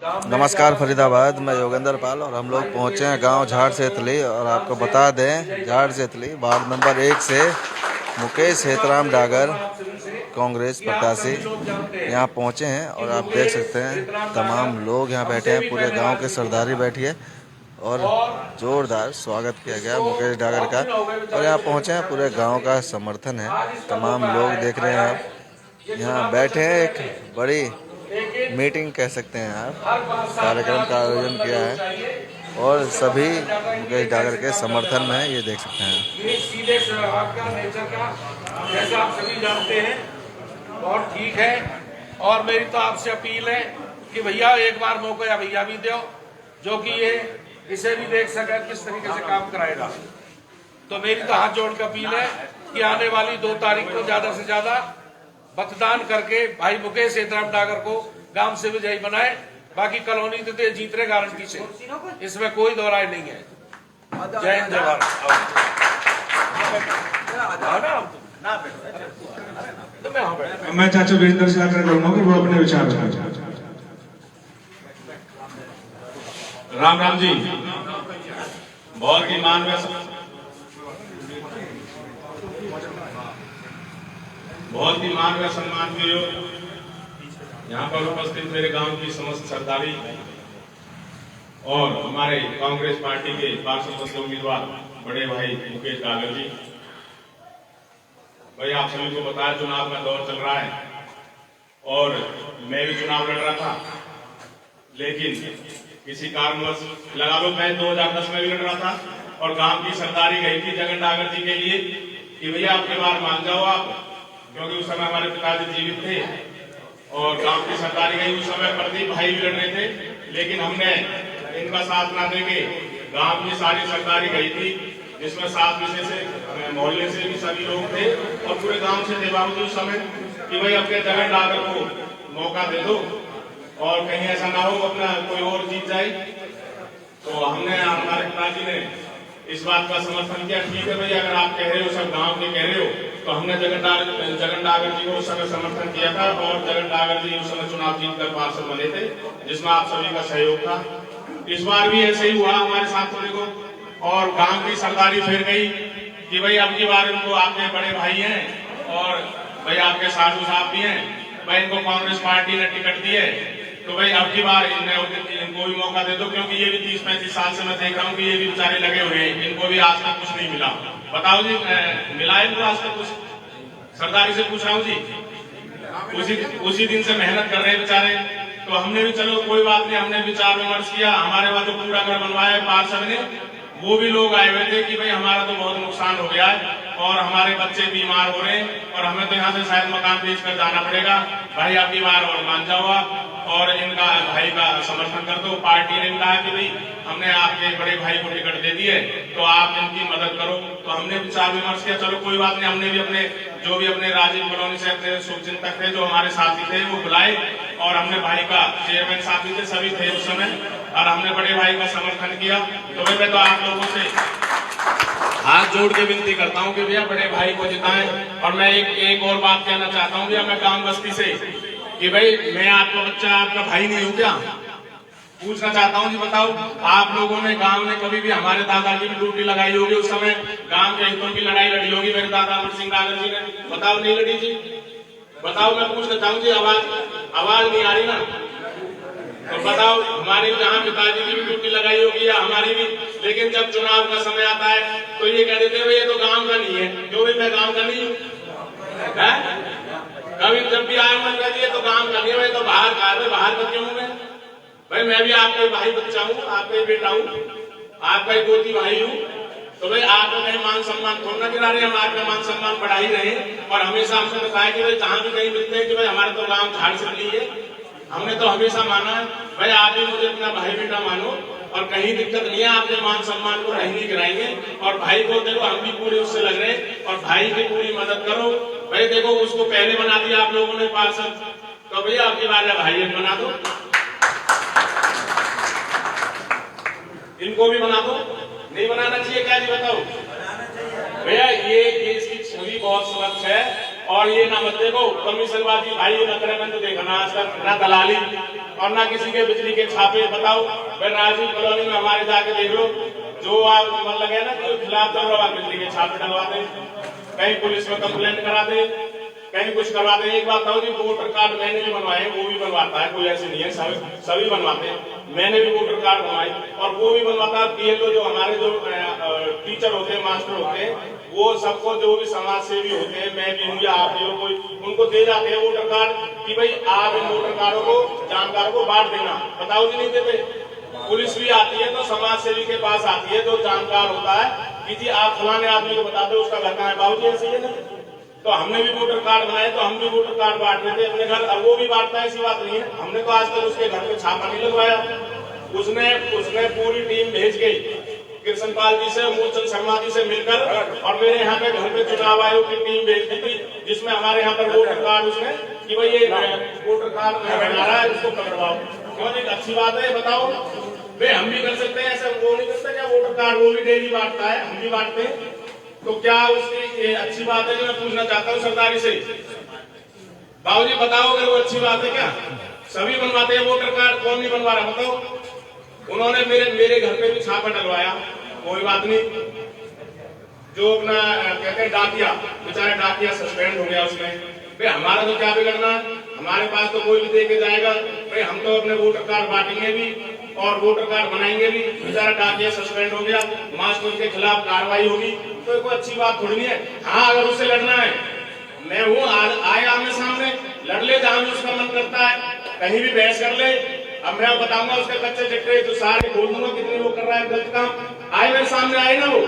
नमस्कार फरीदाबाद, मैं योगेंद्र पाल और हम लोग पहुँचे हैं गांव झाड़ सेतली। और आपको बता दें, झाड़ सेतली वार्ड नंबर 1 से मुकेश हेतराम डागर कांग्रेस प्रत्याशी यहां पहुंचे हैं। और आप देख सकते हैं तमाम लोग यहां बैठे हैं, पूरे गांव के सरदारी बैठी है और जोरदार स्वागत किया गया मुकेश डागर का। और यहां पहुंचे हैं, पूरे गांव का समर्थन है, तमाम लोग देख रहे हैं आप यहाँ बैठे हैं। एक बड़ी मीटिंग कह सकते हैं आप, कार्यक्रम का आयोजन किया है और सभी मुकेश डागर के समर्थन में, ये देख सकते हैं। ये सीधे व्यवहार का, नेचर का, जैसा आप सभी जानते हैं, बहुत ठीक है। और मेरी तो आपसे अपील है कि भैया एक बार मौका भैया भी दो, जो कि ये इसे भी देख सके किस तरीके से काम कराएगा। तो मेरी तो हाथ जोड़ कर अपील है कि आने वाली 2 तारीख को ज्यादा से ज्यादा मतदान करके भाई मुकेश हेतराम डागर को गांव से विजयी बनाए। बाकी कॉलोनी तो जीत रहे गारंटी से, इसमें कोई दो राय नहीं है। जय हिंद, जय भारत। मैं चाचा वीरेंद्र से आकर कहूंगा कि वो अपने विचार रखें। राम राम जी, बहुत ही माननीय, बहुत ही माननीय सम्मान के योग यहाँ पर उपस्थित मेरे गांव की समस्त सरदारी और हमारे कांग्रेस पार्टी के पार्षद उम्मीदवार बड़े भाई मुकेश डागर जी। भाई आप सभी को बताया चुनाव का दौर चल रहा है और मैं भी चुनाव लड़ रहा था, लेकिन किसी कारणवश लगा लो मैं 2010 में भी लड़ रहा था और गांव की सरदारी गई थी जगन डागर जी के लिए कि भैया आपके बार मान जाओ आप, क्योंकि उस समय हमारे पिताजी जीवित थे और गांव की सरदारी गई। उस समय प्रदीप भाई भी लड़ रहे थे, लेकिन हमने इनका साथ ना देके गांव की सारी सरदारी गई थी, जिसमें 7 विषय से मोहल्ले से भी सभी लोग थे और पूरे गांव से थे बाबूजी उस समय कि भाई अपने जगन डागर को मौका दे दो और कहीं ऐसा ना हो अपना कोई और जीत जाए। तो हमने, हमारे पिताजी ने इस बात का समर्थन किया, ठीक है भैया अगर आप कह रहे हो, सब गांव के कह रहे हो, तो हमने जगन डागर जी को उस समय समर्थन किया था और जगन डागर जी उस समय चुनाव जीतकर पार्षद बने थे, जिसमें आप सभी का सहयोग था। इस बार भी ऐसे ही हुआ हमारे साथ होने को और गांव की सरदारी फिर गई कि भाई अब की बार इनको, आपके बड़े भाई हैं और भाई आपके साधु साहब भी हैं, भाई इनको कांग्रेस पार्टी ने टिकट दी है, तो भाई अब की बार इनको भी मौका दे दो, क्योंकि ये भी 30-35 साल से मैं देख रहा हूँ कि ये भी बेचारे लगे हुए हैं, इनको भी आज तक कुछ नहीं मिला। बताओ जी, मिला है इनको आज तक कुछ? सरदारी से पूछ रहा हूँ जी, उसी दिन से मेहनत कर रहे हैं बेचारे। तो हमने भी चलो कोई बात नहीं, हमने विचार विमर्श किया, हमारे वहां जो कूड़ा घर बनवाया पार्षद ने, वो भी लोग आए हुए थे कि भाई हमारा तो बहुत नुकसान हो गया है और हमारे बच्चे बीमार हो रहे हैं और हमें तो यहाँ से शायद मकान बेचकर जाना पड़ेगा, भाई आपकी बार और मान जाओ आप और इनका भाई का समर्थन कर दो। पार्टी ने कहा कि भाई हमने आपके बड़े भाई को टिकट दे दी है तो आप इनकी मदद करो। तो हमने विचार विमर्श किया, चलो कोई बात नहीं, हमने भी अपने जो भी अपने राजीव कॉलोनी से अपने शुभचिंतक थे जो हमारे साथी थे वो बुलाए और हमने भाई का चेयरमैन साथी थे, सभी थे उस समय, और हमने बड़े भाई का समर्थन किया। तो भाई मैं तो आप लोगों से हाथ जोड़ के विनती करता हूँ कि भैया बड़े भाई को जिताएं। और मैं एक और बात कहना चाहता हूँ भैया, मैं गांव बस्ती से कि भाई मैं आपका बच्चा, आपका भाई नहीं हूँ क्या? पूछना चाहता हूँ जी, बताओ आप लोगों ने गांव में कभी भी हमारे दादाजी की ड्यूटी लगाई होगी, उस समय गांव के हितों की लड़ाई लड़ी होगी मेरे दादा अमर सिंह डागर जी ने? बताओ नहीं लड़ी जी? बताओ, मैं पूछना चाहूँ जी, आवाज नहीं आ रही ना? तो बताओ हमारे जहाँ पिताजी की भी ड्यूटी लगाई होगी या हमारी भी, लेकिन जब चुनाव का समय आता है तो ये कह देते हैं ये तो गांव का नहीं है, जो भी मैं गांव का नहीं हूँ। कभी जब भी आए मन कर तो गांव का नहीं है, तो बाहर का है, बाहर का क्यों मैं? भाई मैं भी आपका भाई बच्चा हूँ, आपका ही बेटा हूँ, आपका ही गोदी भाई हूँ। तो भाई आपका कहीं मान सम्मान थोड़ा गिरा रहे, हम आपका मान सम्मान बढ़ा ही रहे। और हमेशा हमसे बताया कि भाई जहाँ भी कहीं मिलते हैं कि भाई हमारे तो गांव झाड़ से ली है, हमने तो हमेशा माना है भाई आप भी मुझे अपना भाई बेटा मानो और कहीं दिक्कत नहीं है, आपके मान सम्मान को कहीं नहीं गिराएंगे। और भाई को देखो हम भी पूरे उससे लग रहे हैं और भाई की पूरी मदद करो। भाई देखो उसको पहले बना दिया आप लोगों ने पार्षद, तो भैया आपकी बार भाई बना दो, इनको भी बना दो। नहीं बनाना चाहिए क्या जी, बताओ भैया? ये केस की छवि बहुत स्वच्छ है और ये ना मत देखो कमीशनबाजी भाई, ये न करे, मैंने तो देखा ना आज तक, ना दलाली, और ना किसी के बिजली के छापे। बताओ भाई राजीव कॉलोनी में हमारे जाके देख लो, जो आप मन लगे ना कि खिलाफ चल रहा, बिजली के छापे डलवा दे, कहीं पुलिस में कंप्लेंट करा दे, कहीं कुछ करवा दे। एक बात बताओ जी, वोटर कार्ड मैंने भी बनवाए, वो भी बनवाता है, कोई ऐसे नहीं है, सभी बनवाते हैं। मैंने भी वोटर कार्ड बनवाए और वो भी बनवाता है। बीएलओ जो हमारे जो टीचर होते हैं, मास्टर होते हैं, वो सबको जो भी समाज सेवी होते हैं, मैं भी हूँ या आप भी हो, कोई उनको दे जाते हैं वोटर कार्ड कि भाई आप इन वोटर कार्डों को जानकारों को बांट देना। बताओ जी नहीं देते। पुलिस भी आती है तो समाज सेवी के पास आती है जो जानकार होता है कि जी आप फलाने आदमी को बता दो उसका घर कहाँ है। बाबूजी ऐसे ही है ना। तो हमने भी वोटर कार्ड बनाए, तो हम भी वोटर कार्ड बांट रहे थे अपने घर। अब वो भी बांटता है, ऐसी बात नहीं है। हमने तो आज तक उसके घर पे छापा नहीं लगवाया। उसने पूरी टीम भेज गई कृष्णपाल जी से, मूलचंद शर्मा जी से मिलकर, और मेरे यहाँ पे घर पे चुनाव आयोग की टीम भेज दी थी, जिसमें हमारे यहाँ पर वोटर कार्ड उसने कि भाई ये वोटर कार्ड बना रहा है, उसको करवाओ। क्यों नहीं, अच्छी बात है, बताओ वे हम भी कर सकते हैं ऐसा। वो नहीं करता क्या वोटर कार्ड, वो भी डेली बांटता है, हम भी बांटते हैं। तो क्या उसकी ये अच्छी बात है? जो मैं पूछना चाहता हूँ सरदारी से, बाबूजी बताओ अगर वो अच्छी बात है क्या? सभी बनवाते हैं वोटर कार्ड, कौन नहीं बनवा रहा बताओ? उन्होंने मेरे घर पे भी छापा डलवाया, कोई बात नहीं। जो अपना कहते हैं डाकिया, बेचारे डाकिया सस्पेंड हो गया उसमें। भाई हमारा तो क्या बिगड़ना है, हमारे पास तो कोई भी दे के जाएगा। भाई हम तो अपने वोटर कार्ड बांटेंगे भी और वोटर कार्ड बनाएंगे भी। बेचारा डाकिया सस्पेंड हो गया, मास्टर के खिलाफ कार्रवाई होगी, तो कोई अच्छी बात थोड़ी नहीं है। हाँ अगर उससे लड़ना है, मैं हूँ, आए आमने सामने लड़ ले, जहां भी उसका मन करता है, कहीं भी बहस कर ले। अब मैं बताऊंगा उसके कच्चे चिट्ठे जो सारे बोल दूंगा कितने वो कर रहा है गलत काम। आए मेरे सामने, आए ना वो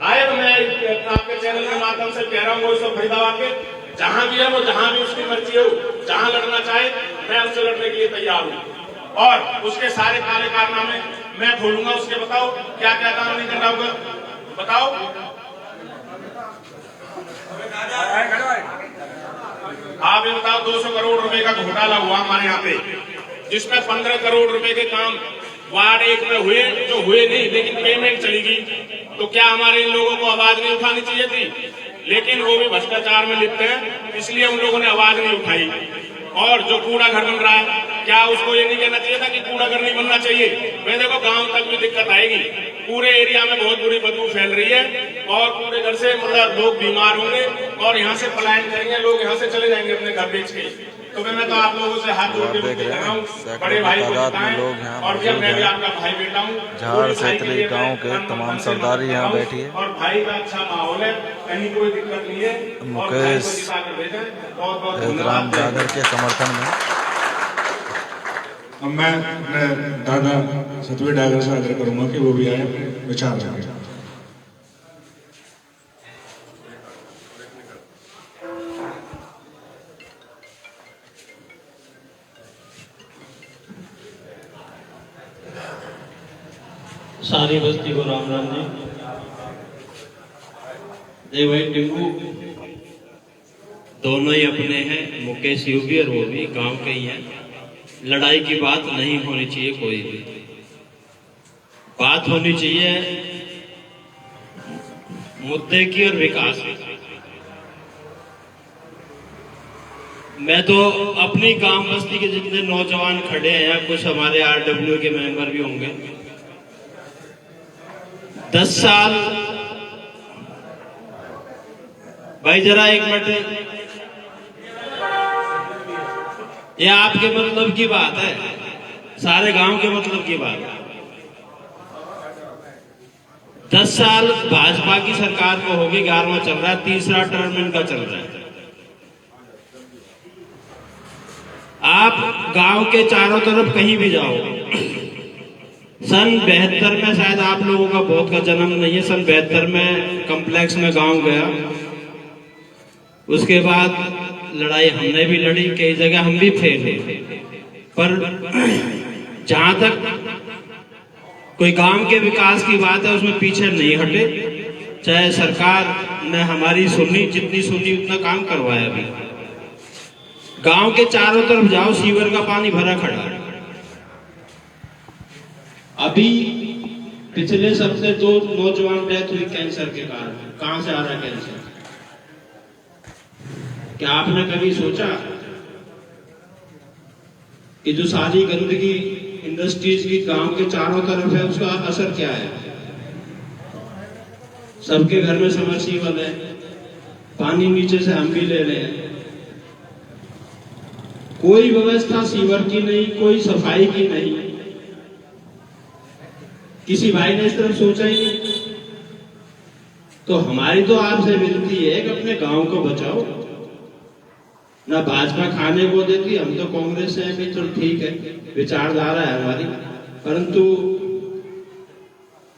आए, तो मैं आपके चैनल के माध्यम से कह रहा हूँ, वो सब फरीदाबाद के जहां भी है, वो जहां भी उसकी मर्जी हो, जहां लड़ना चाहे, मैं उससे लड़ने के लिए तैयार हूँ। और उसके सारे काले कारनामे मैं खोलूंगा उसके। बताओ क्या क्या काम नहीं कर रहा होगा, बताओ। आप ये बताओ, 200 करोड़ रुपए का घोटाला हुआ हमारे यहाँ पे, जिसमें 15 करोड़ रुपए के काम वार्ड 1 में हुए, जो हुए नहीं लेकिन पेमेंट चली गई। तो क्या हमारे इन लोगों को आवाज नहीं उठानी चाहिए थी? लेकिन वो भी भ्रष्टाचार में लिप्त हैं, इसलिए उन लोगों ने आवाज नहीं उठाई। और जो कूड़ा घर बन रहा है, क्या उसको ये नहीं कहना चाहिए था कि कूड़ा घर नहीं बनना चाहिए? मैं देखो गांव तक भी दिक्कत आएगी, पूरे एरिया में बहुत बुरी बदबू फैल रही है और पूरे घर से मतलब लोग बीमार होंगे और यहाँ से पलायन करेंगे, लोग यहाँ से चले जाएंगे अपने घर बेच के। तो मैं तो आप लोगों से हाथ जोड़ के देख रहे हैं बड़े भाई को तादाद में लोग यहाँ और मौजूद मैं भी हैं। आपका भाई बेटा हूँ। झाड़ सेतली गांव के तमाम सरदारी यहाँ बैठी है। और भाई का अच्छा माहौल है, कहीं कोई दिक्कत नहीं है। मुकेश हेतराम डागर के समर्थन में। अब मैं अपने दादा सतवीर डागर से आग्रह करूंगा कि वो भी आए, अपने विचार रखें। सारी बस्ती को राम राम जी। जय भाई टिंकू दोनों ही अपने हैं, मुकेश यूपी और वो भी गांव के ही हैं। लड़ाई की बात नहीं होनी चाहिए, कोई भी बात होनी चाहिए मुद्दे की और विकास की। मैं तो अपनी गांव बस्ती के जितने नौजवान खड़े हैं, कुछ हमारे आरडब्ल्यू के मेंबर भी होंगे, 10 साल भाई जरा एक मिनट, ये आपके मतलब की बात है, सारे गांव के मतलब की बात है। 10 साल भाजपा की सरकार को होगी, 11वां चल रहा है, तीसरा टर्म इनका चल रहा है। आप गांव के चारों तरफ कहीं भी जाओ, सन 72 में शायद आप लोगों का बहुत का जन्म नहीं है, सन 72 में कॉम्प्लेक्स में गांव गया। उसके बाद लड़ाई हमने भी लड़ी, कई जगह हम भी फेल हुए, पर जहां तक कोई गांव के विकास की बात है उसमें पीछे नहीं हटे। चाहे सरकार ने हमारी सुनी, जितनी सुनी उतना काम करवाया। अभी गांव के चारों तरफ जाओ, सीवर का पानी भरा खड़ा है। अभी पिछले सबसे 2 नौजवान डेथ हुई कैंसर के कारण। कहां से आ रहा है कैंसर? क्या आपने कभी सोचा कि जो सारी गंदगी इंडस्ट्रीज की गांव के चारों तरफ है, उसका असर क्या है? सबके घर में समरसीबल है, पानी नीचे से हम भी ले रहे हैं। कोई व्यवस्था सीवर की नहीं, कोई सफाई की नहीं, किसी भाई ने इस तरफ सोचा ही नहीं। तो हमारी तो आपसे विनती है कि अपने गांव को बचाओ। ना भाजपा खाने को देती, हम तो कांग्रेस से हैं भी, तो ठीक है, विचारधारा है हमारी, परंतु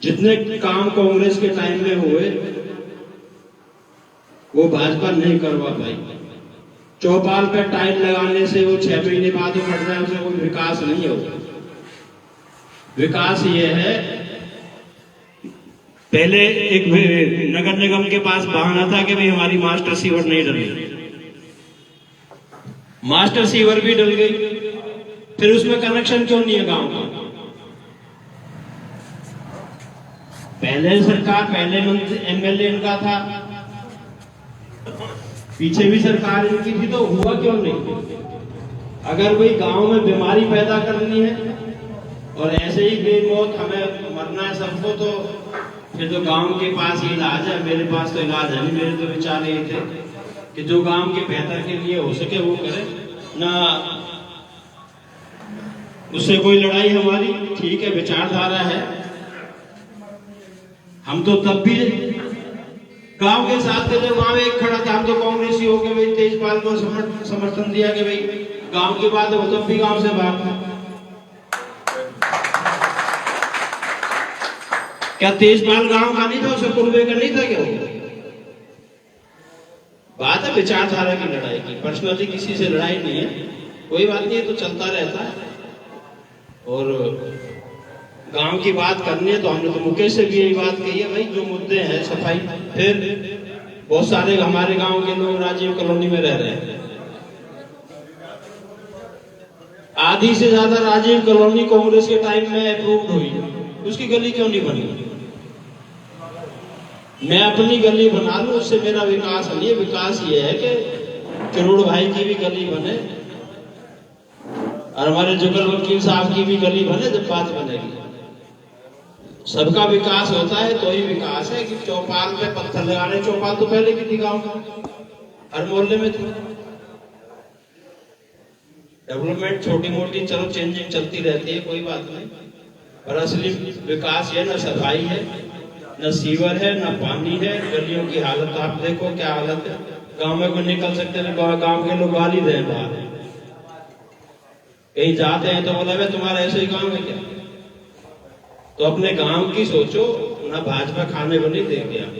जितने काम कांग्रेस के टाइम में हुए वो भाजपा नहीं करवा पाई। चौपाल पे टाइल लगाने से वो 6 महीने बाद उखड़ जाए, उसमें कोई विकास नहीं होगा। विकास ये है, पहले एक नगर निगम के पास बहाना था कि भाई हमारी मास्टर सीवर नहीं डली, मास्टर सीवर भी डल गई, फिर उसमें कनेक्शन क्यों नहीं है गांव का? पहले सरकार, पहले मंत्री एमएलए इनका था, पीछे भी सरकार इनकी थी, तो हुआ क्यों नहीं? अगर कोई गांव में बीमारी पैदा करनी है और ऐसे ही बेमौत हमें मरना है सबको, तो फिर तो गांव के पास ही इलाज है। मेरे पास तो इलाज है नहीं। मेरे तो विचार ये थे कि जो गांव के बेहतर के लिए हो सके वो करें ना। उससे कोई लड़ाई हमारी, ठीक है, विचारधारा है, हम तो तब भी गांव के साथ थे। जब गांव एक खड़ा था, हम तो कांग्रेसी हो गए भाई, तेजपाल को समर्थन दिया कि भाई गांव की बात है, वो तब भी गांव से भाग। क्या तेजपाल गांव का नहीं था? उसे कुर्बे का नहीं था क्या? बात है विचारधारा की लड़ाई की, पर्सनली किसी से लड़ाई नहीं है, कोई बात नहीं है, तो चलता रहता है। और गांव की बात करनी है तो हमने तो मुकेश से भी यही बात कही है भाई, जो मुद्दे हैं सफाई। फिर बहुत सारे हमारे गांव के लोग राजीव कॉलोनी में रह रहे हैं, आधी से ज्यादा राजीव कॉलोनी कांग्रेस के टाइम में अप्रूव्ड हुई, उसकी गली क्यों नहीं बनी? मैं अपनी गली बना लूं, उससे मेरा विकास नहीं है। विकास ये है कि किरोड़ भाई की भी गली बने और हमारे जुगल वकील साहब की भी गली बने, जब बात बनेगी। सबका विकास होता है तो ही विकास है। कि चौपाल पे पत्थर लगाने, चौपाल तो पहले भी थी गांव का, हर मोहल्ले में थी। डेवलपमेंट छोटी मोटी चलो चेंजिंग चलती रहती है, कोई बात नहीं, पर असली विकास ये, न सफाई है, न सीवर है, न पानी है। गलियों की हालत आप देखो क्या हालत है। गांव में कोई निकल सकते हैं, गांव के लोग गाली दें बाहर, कहीं जाते हैं तो बोला भाई तुम्हारा ऐसे ही गांव है क्या? तो अपने गांव की सोचो, ना भाजपा खाने को नहीं देंगे आप।